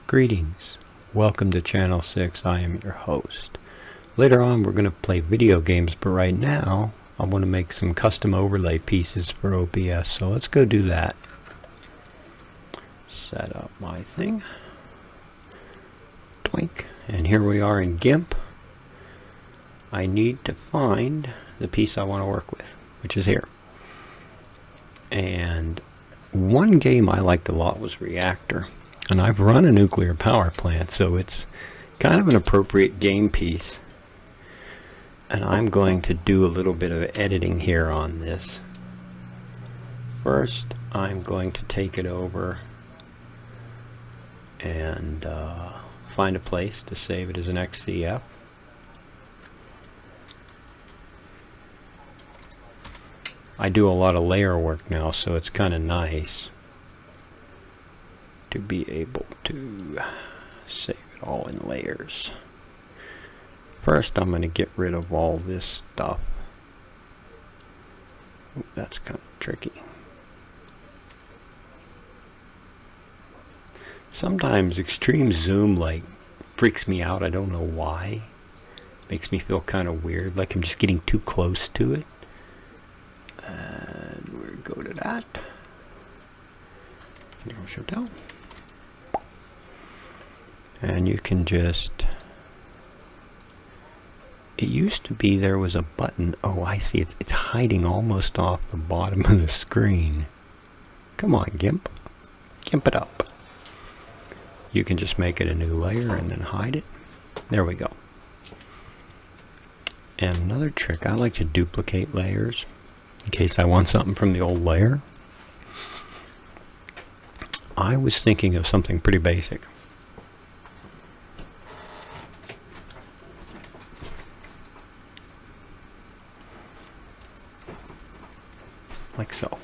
Greetings. Welcome to Channel 6. I am your host. Later on we're going to play video games, but right now I want to make some custom overlay pieces for OBS, so let's go do that. Set up my thing. Doink. And here we are in GIMP. I need to find the piece I want to work with, which is here. And one game I liked a lot was Reactor. And I've run a nuclear power plant, so it's kind of an appropriate game piece. And I'm going to do a little bit of editing here on this. First, I'm going to take it over and find a place to save it as an XCF. I do a lot of layer work now, so it's kind of nice to be able to save it all in layers. First, I'm going to get rid of all this stuff. Ooh, that's kind of tricky. Sometimes extreme zoom freaks me out. I don't know why. Makes me feel kind of weird, like I'm just getting too close to it. And we'll go to that. Hotel. And you can just, it used to be there was a button. Oh, I see. It's hiding almost off the bottom of the screen. Come on, GIMP. GIMP it up. You can just make it a new layer and then hide it. There we go. And another trick, I like to duplicate layers in case I want something from the old layer. I was thinking of something pretty basic. Like so.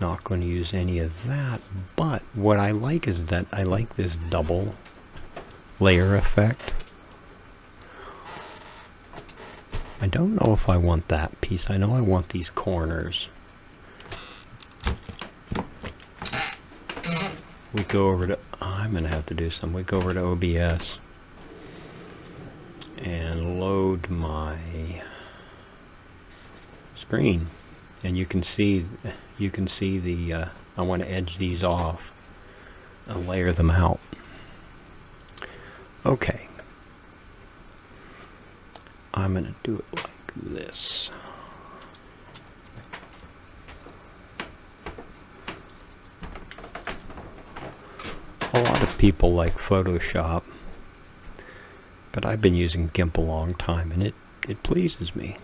Not going to use any of that, but what I like is that I like this double layer effect. I don't know if I want that piece. I know I want these corners. We go over to, I'm going to have to do some. We go over to OBS and load my screen, and you can see the I want to edge these off and layer them out. Okay, I'm going to do it like this. A lot of people like Photoshop, but I've been using GIMP a long time, and it pleases me.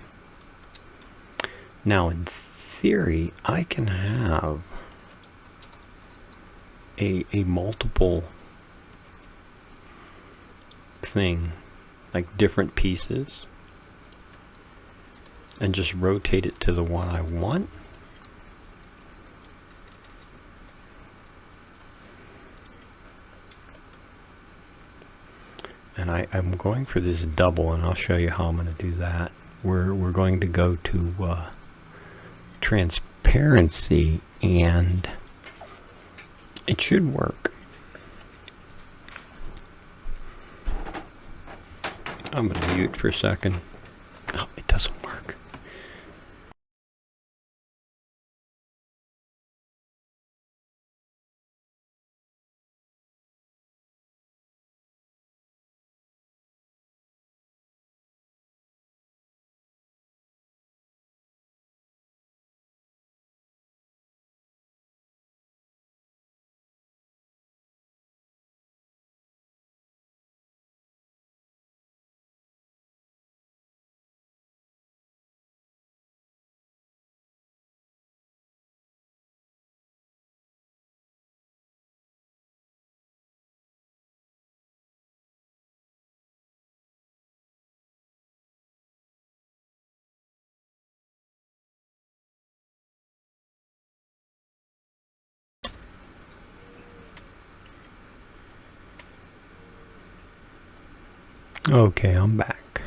Now, in theory, I can have a multiple thing, like different pieces, and just rotate it to the one I want. And I'm going for this double, and I'll show you how I'm going to do that. We're going to go to transparency, and it should work. I'm going to mute for a second. Oh, it doesn't work. Okay, I'm back.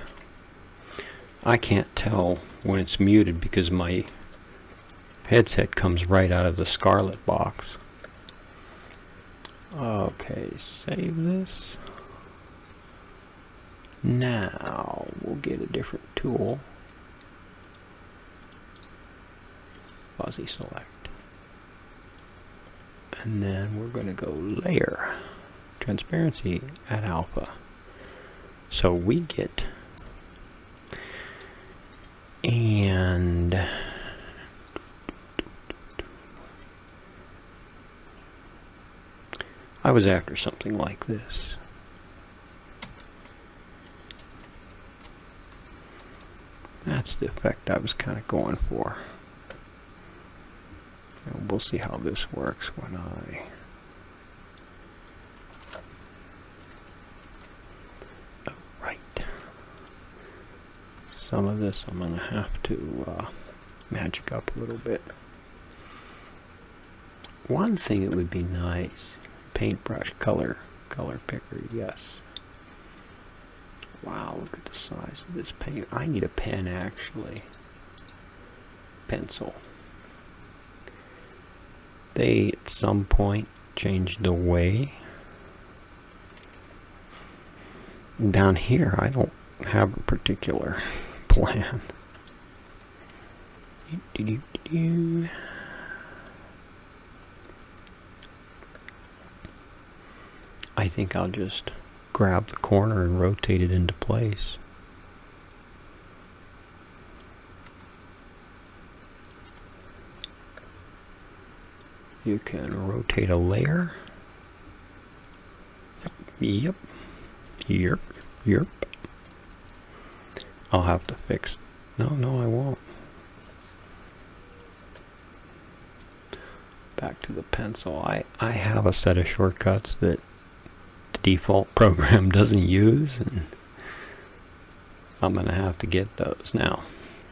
I can't tell when it's muted because my headset comes right out of the Scarlet box. Okay, save this. Now we'll get a different tool. Fuzzy select. And then we're going to go layer. Transparency at alpha. So we get, and I was after something like this. That's the effect I was kind of going for. And we'll see how this works when I some of this I'm going to have to magic up a little bit. One thing that would be nice, paintbrush, color picker, yes. Wow, look at the size of this paint. I need a pen actually. Pencil. They at some point changed the way. Down here I don't have a particular plan. I think I'll just grab the corner and rotate it into place. You can rotate a layer. Yep. Yep. I'll have to fix. No, I won't. Back to the pencil. I have a set of shortcuts that the default program doesn't use, and I'm going to have to get those. Now,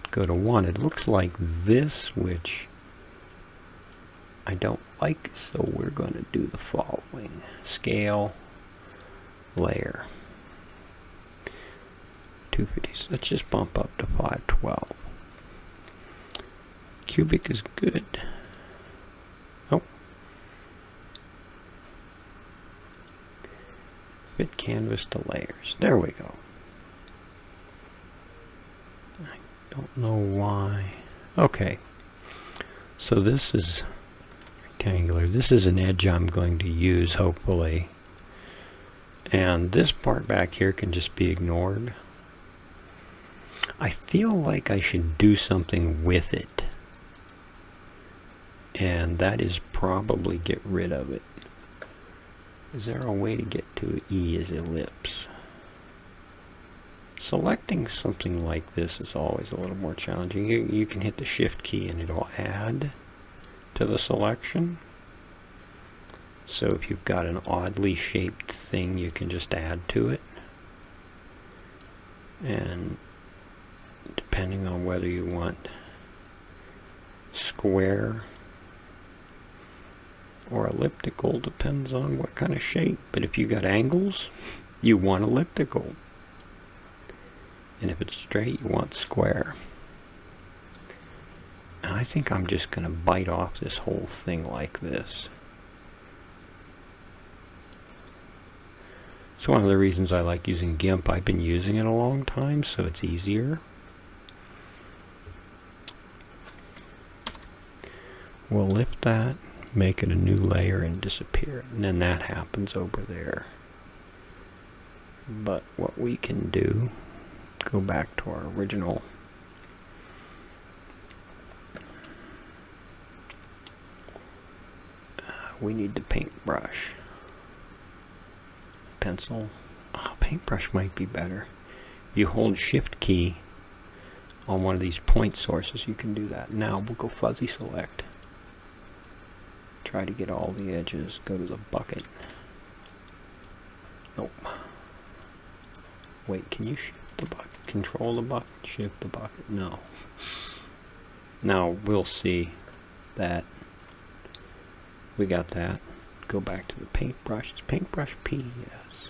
go to 1. It looks like this, which I don't like, so we're going to do the following. Scale, layer. 250. Let's just bump up to 512. Cubic is good. Oh. Fit canvas to layers. There we go. I don't know why. Okay. So this is rectangular. This is an edge I'm going to use, hopefully. And this part back here can just be ignored. I feel like I should do something with it. And that is probably get rid of it. Is there a way to get to E as ellipse? Selecting something like this is always a little more challenging. You can hit the shift key and it'll add to the selection. So if you've got an oddly shaped thing, you can just add to it. And depending on whether you want square or elliptical, depends on what kind of shape. But if you got angles, you want elliptical. And if it's straight, you want square. And I think I'm just going to bite off this whole thing like this. It's one of the reasons I like using GIMP. I've been using it a long time, so it's easier. We'll lift that, make it a new layer, and disappear. And then that happens over there. But what we can do, go back to our original. We need the paintbrush. Pencil. Oh, paintbrush might be better. If you hold shift key on one of these point sources, you can do that. Now we'll go fuzzy select. Try to get all the edges. Go to the bucket. Nope. Wait, can you shift the bucket? Control the bucket? Shift the bucket? No. Now we'll see that we got that. Go back to the paintbrush. It's paintbrush P, yes.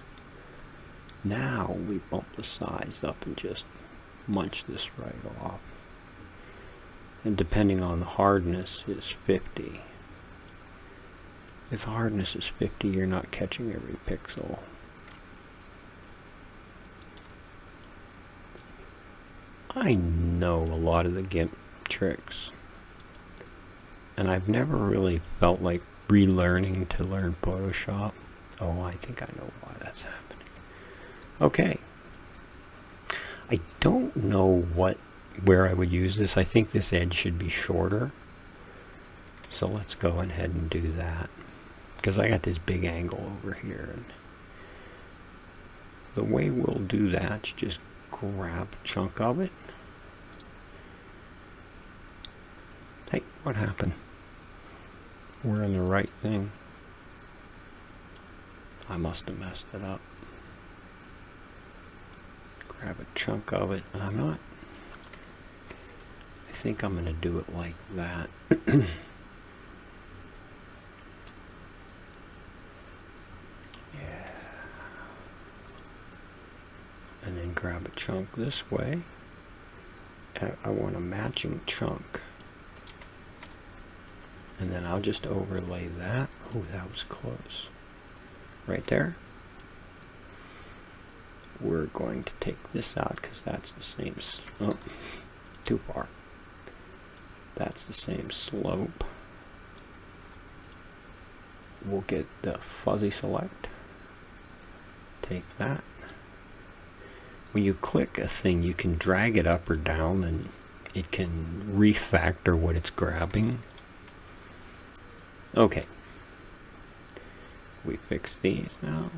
Now we bump the size up and just munch this right off. And depending on the hardness is 50. If the hardness is 50, you're not catching every pixel. I know a lot of the GIMP tricks, and I've never really felt like relearning to learn Photoshop. Oh, I think I know why that's happening. Okay. I don't know where I would use this. I think this edge should be shorter. So let's go ahead and do that. Because I got this big angle over here. And the way we'll do that is just grab a chunk of it. Hey, what happened? We're in the right thing. I must have messed it up. Grab a chunk of it. And I'm not. I think I'm going to do it like that. Yeah. And then grab a chunk this way. I want a matching chunk. And then I'll just overlay that. Oh, that was close. Right there. We're going to take this out because that's the same. Oh, too far. That's the same slope. We'll get the fuzzy select. Take that. When you click a thing, you can drag it up or down and it can refactor what it's grabbing. Okay. We fix these now.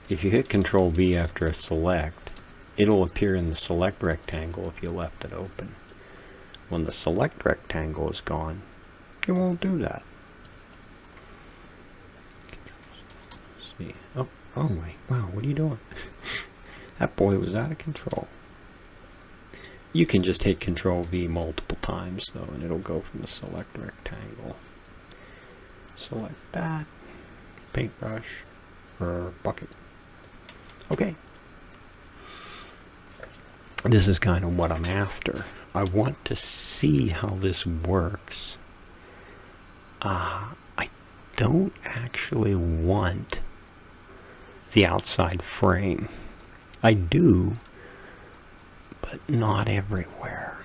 If you hit Control V after a select, it'll appear in the select rectangle if you left it open. When the select rectangle is gone, it won't do that. Let's see. Oh wait. Wow, what are you doing? That boy was out of control. You can just hit Control V multiple times though, and it'll go from the select rectangle. Select that. Paintbrush or bucket. Okay. This is kind of what I'm after. I want to see how this works. I don't actually want the outside frame. I do, but not everywhere.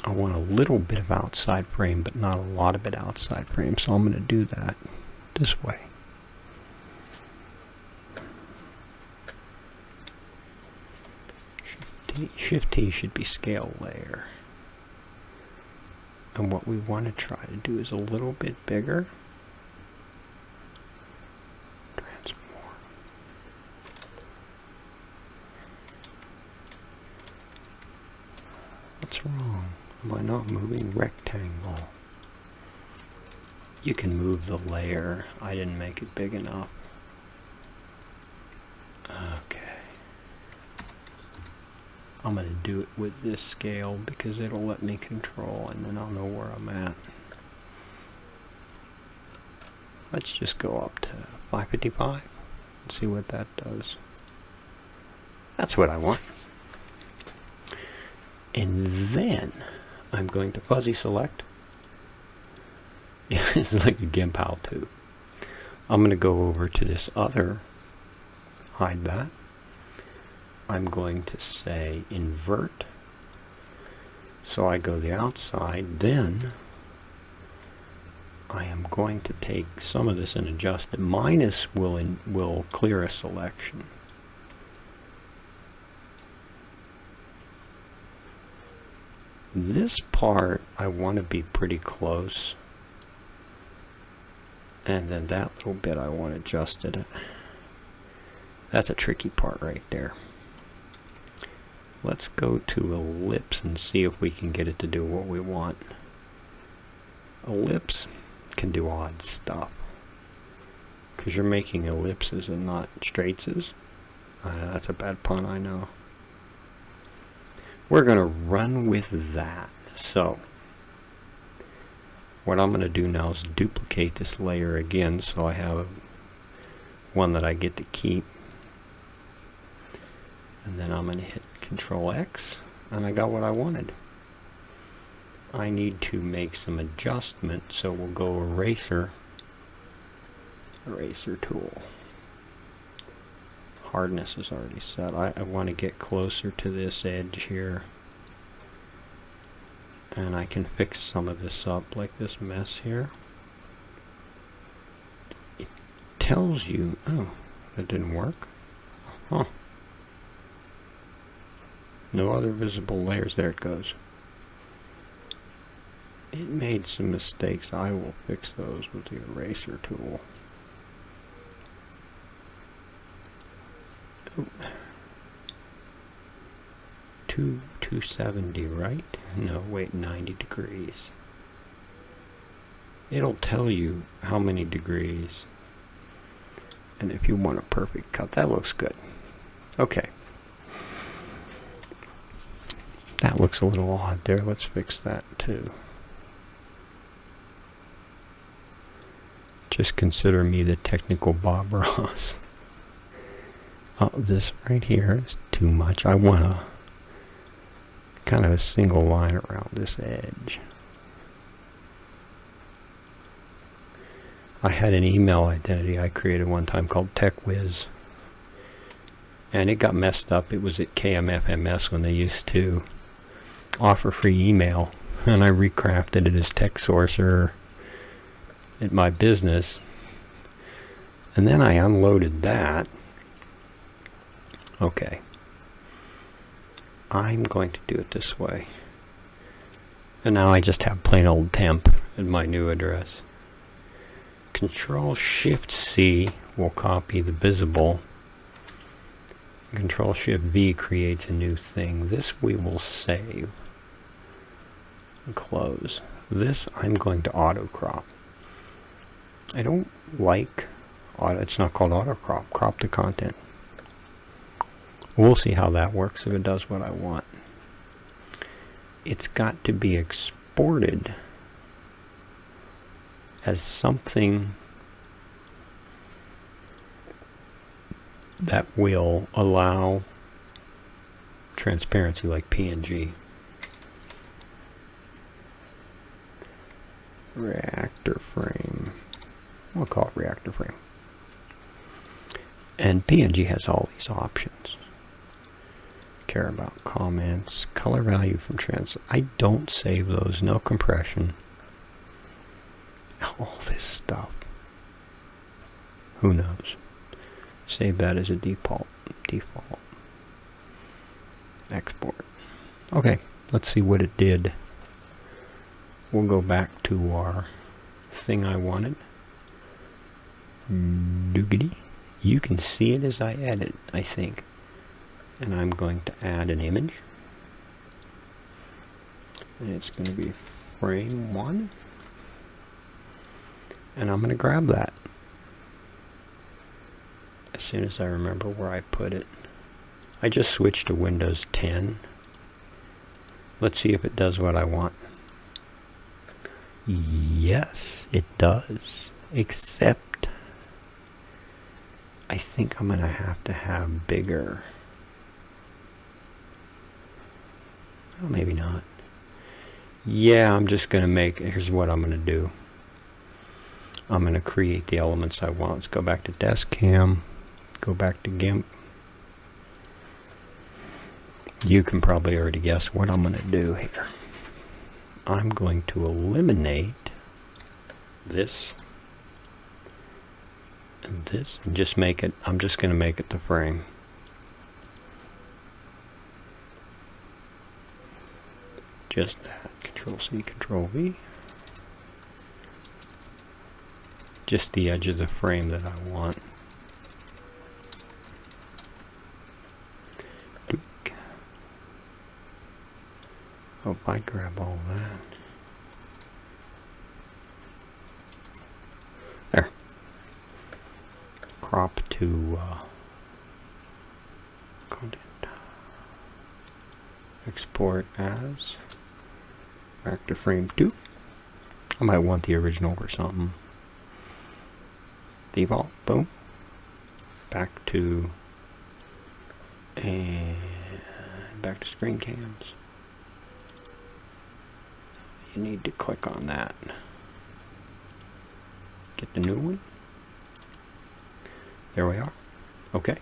I want a little bit of outside frame, but not a lot of it outside frame, so I'm going to do that this way. Shift T should be scale layer. And what we want to try to do is a little bit bigger. Transform. What's wrong? Am I not moving rectangle? You can move the layer. I didn't make it big enough. Okay. I'm going to do it with this scale because it'll let me control and then I'll know where I'm at. Let's just go up to 555 and see what that does. That's what I want. And then I'm going to fuzzy select. This is like a GIMP how-to. I'm going to go over to this other, hide that. I'm going to say invert. So I go the outside, then I am going to take some of this and adjust it. Minus will clear a selection. This part I want to be pretty close. And then that little bit I want adjusted. That's a tricky part right there. Let's go to ellipse and see if we can get it to do what we want. Ellipse can do odd stuff. Because you're making ellipses and not straights. That's a bad pun, I know. we're going to run with that. So what I'm going to do now is duplicate this layer again so I have one that I get to keep. And then I'm going to hit Control X, and I got what I wanted. I need to make some adjustments, so we'll go eraser tool. Hardness is already set. I want to get closer to this edge here. And I can fix some of this up, like this mess here. It tells you, oh, that didn't work. Huh. No other visible layers. There it goes. It made some mistakes. I will fix those with the eraser tool. Oh. 270, right? No, wait, 90 degrees. It'll tell you how many degrees. And if you want a perfect cut, that looks good. Okay. That looks a little odd there. Let's fix that too. Just consider me the technical Bob Ross. Oh, this right here is too much. I want a kind of a single line around this edge. I had an email identity I created one time called TechWiz, and it got messed up. It was at KMFMS when they used to offer free email, and I recrafted it as TechSourcer at my business, and then I unloaded that. Okay, I'm going to do it this way, and now I just have plain old temp at my new address. Control Shift C will copy the visible. Control Shift V creates a new thing. This we will save and close. This I'm going to auto crop. I don't like auto, it's not called auto crop, crop to content. We'll see how that works if it does what I want. It's got to be exported as something that will allow transparency, like PNG. Reactor frame. We'll call it reactor frame. And PNG has all these options. Care about comments, color value from trans. I don't save those, no compression. All this stuff. Who knows? Save that as a default. Export. Okay, let's see what it did. We'll go back to our thing I wanted. Doogity. You can see it as I edit, I think. And I'm going to add an image. And it's going to be frame 1. And I'm going to grab that as soon as I remember where I put it. I just switched to Windows 10. Let's see if it does what I want. Yes, it does. Except I think I'm going to have bigger. Well, maybe not. Yeah, I'm just going to make, here's what I'm going to do. I'm going to create the elements I want. Let's go back to DeskCam, go back to GIMP. You can probably already guess what I'm going to do here. I'm going to eliminate this and this and just make it, I'm just going to make it the frame. Just that. Control C, Control V. Just the edge of the frame that I want. Oh, if I grab all that. There. Crop to content. Export as reactor frame 2. I might want the original or something. Default, boom. Back to screen cams. You need to click on that. Get the new one. There we are. Okay.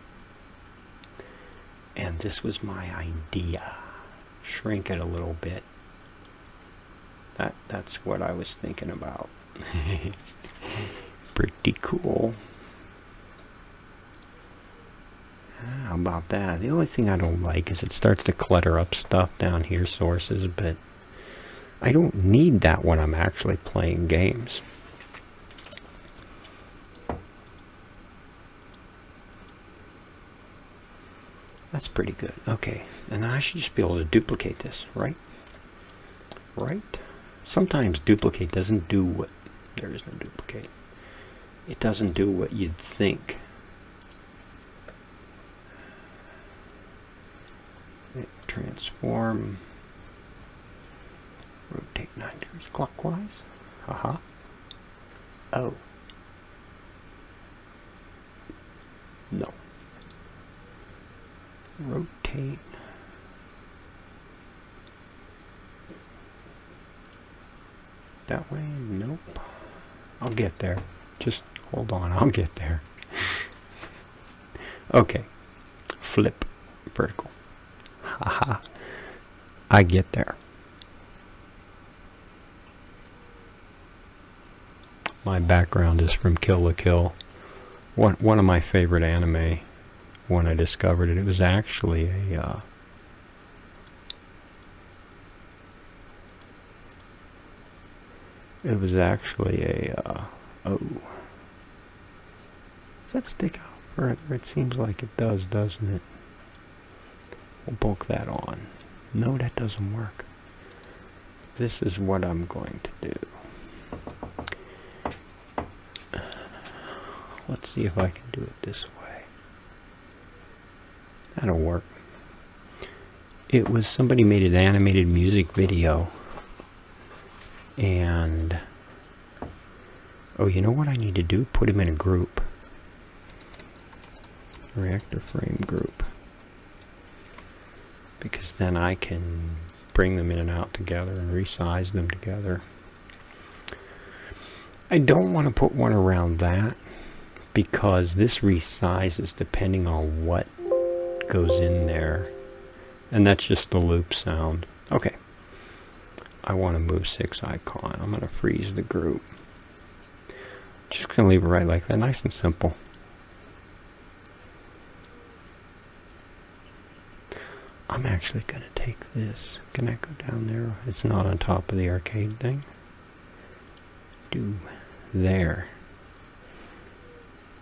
And this was my idea. Shrink it a little bit. That's what I was thinking about. Pretty cool. How about that? The only thing I don't like is it starts to clutter up stuff down here, sources, but I don't need that when I'm actually playing games. That's pretty good. Okay, and I should just be able to duplicate this, right? Right? Sometimes duplicate doesn't do what... There is no duplicate. It doesn't do what you'd think. Transform. Rotate 9 degrees clockwise. Haha. Oh. No. Rotate. That way? Nope. I'll get there. Just hold on. I'll get there. Okay. Flip. Vertical. Haha. I get there. My background is from Kill la Kill. One of my favorite anime. When I discovered it, it was actually a oh. Does that stick out further? It seems like it does, doesn't it? We'll bulk that on. No, that doesn't work. This is what I'm going to do. Let's see if I can do it this way. That'll work. It was somebody made an animated music video. And oh, you know what I need to do? Put them in a group. Reactor frame group. Because then I can bring them in and out together and resize them together. I don't want to put one around that because this resizes depending on what goes in there. And that's just the loop sound. Okay. I want to move 6 icon. I'm going to freeze the group. Just going to leave it right like that. Nice and simple. I'm actually going to take this. Can I go down there? It's not on top of the arcade thing. Do there.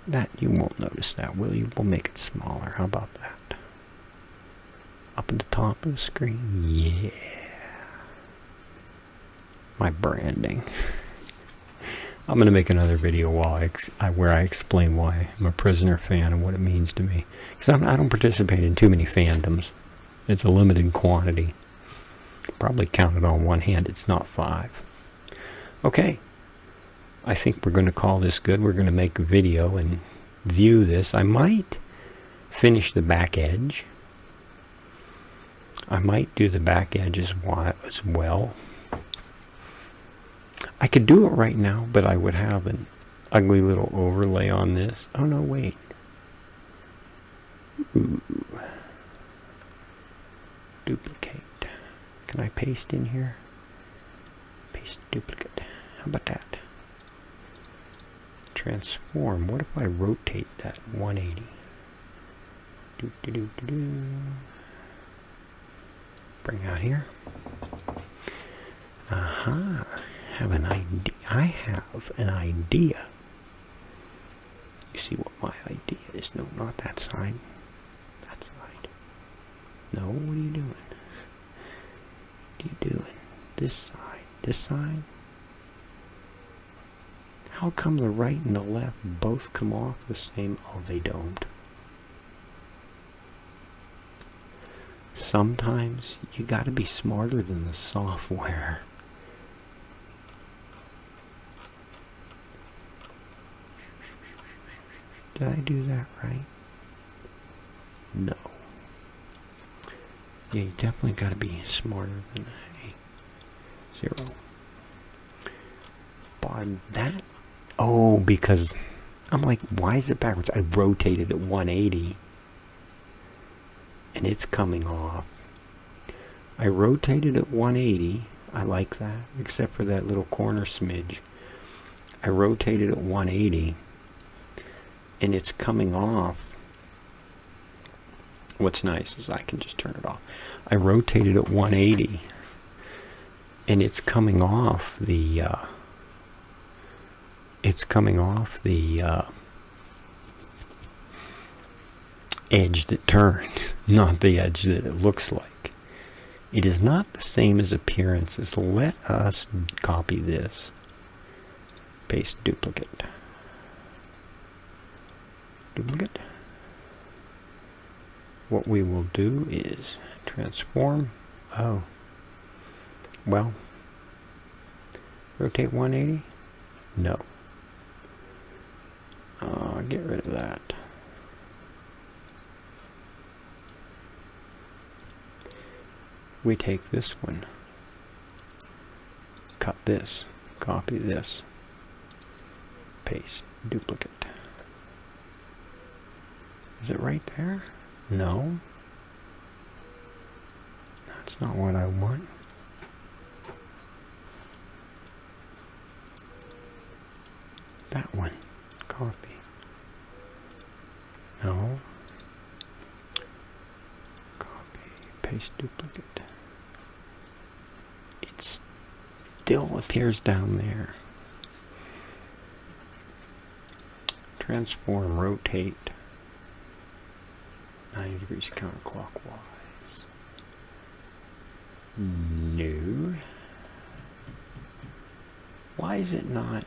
That, you won't notice that, will you? We'll make it smaller. How about that? Up at the top of the screen. Yeah. My branding. I'm going to make another video where I explain why I'm a Prisoner fan and what it means to me. Because I don't participate in too many fandoms. It's a limited quantity. Probably counted on one hand. It's not 5. Okay. I think we're going to call this good. We're going to make a video and view this. I might finish the back edge. I might do the back edge as well. I could do it right now, but I would have an ugly little overlay on this. Oh no, wait. Ooh. Duplicate. Can I paste in here? Paste duplicate. How about that? Transform. What if I rotate that 180? Bring out here. Aha. Have an idea. I have an idea. You see what my idea is? No, not that side. That side. No, what are you doing? What are you doing? This side. This side? How come the right and the left both come off the same? Oh, they don't. sometimes you gotta be smarter than the software. Did I do that right? No. Yeah, you definitely gotta be smarter than a 0. Bottom that. Oh, because I'm like, why is it backwards? I rotated at 180 and it's coming off. I rotated at 180. I like that, except for that little corner smidge. I rotated at 180 and it's coming off. What's nice is I can just turn it off. I rotated at 180 and it's coming off the edge that turned, not the edge that it looks like. It is not the same as appearances. Let us copy this. Paste duplicate. Duplicate. What we will do is transform. Oh. Well. Rotate 180? No. Get rid of that. We take this one, cut this, copy this, paste, duplicate. Is it right there? No. That's not what I want. That one, copy. No. Copy, paste, duplicate. It still appears down there. Transform, rotate 90 degrees counterclockwise. No. Why is it not?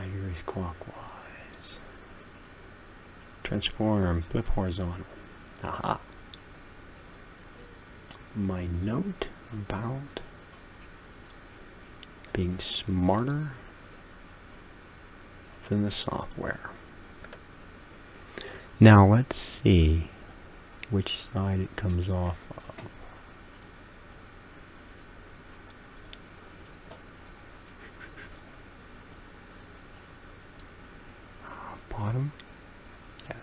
Degrees clockwise. Transform, flip horizontal. Aha. My note about being smarter than the software. Now let's see which side it comes off of. Bottom? Yes.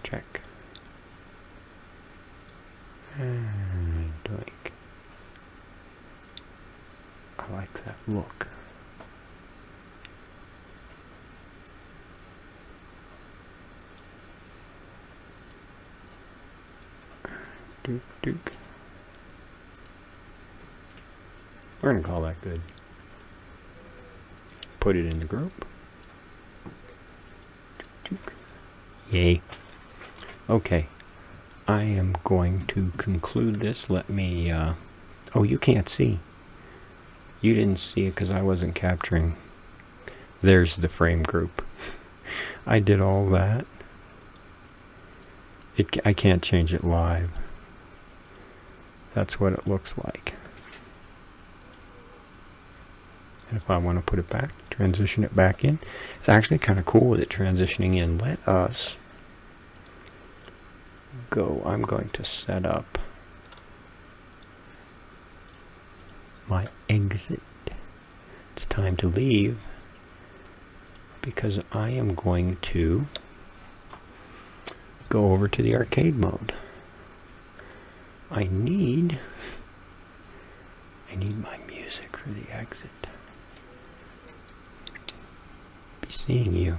Check. And doink. I like that look. Duke, Duke. We're going to call that good. Put it in the group. Yay. Okay. I am going to conclude this. Let me, oh, you can't see. You didn't see it because I wasn't capturing. There's the frame group. I did all that. I can't change it live. That's what it looks like. And if I want to put it back, transition it back in, it's actually kind of cool with it transitioning in. Let us go. I'm going to set up my exit. It's time to leave because I am going to go over to the arcade mode. I need my music for the exit. Be seeing you.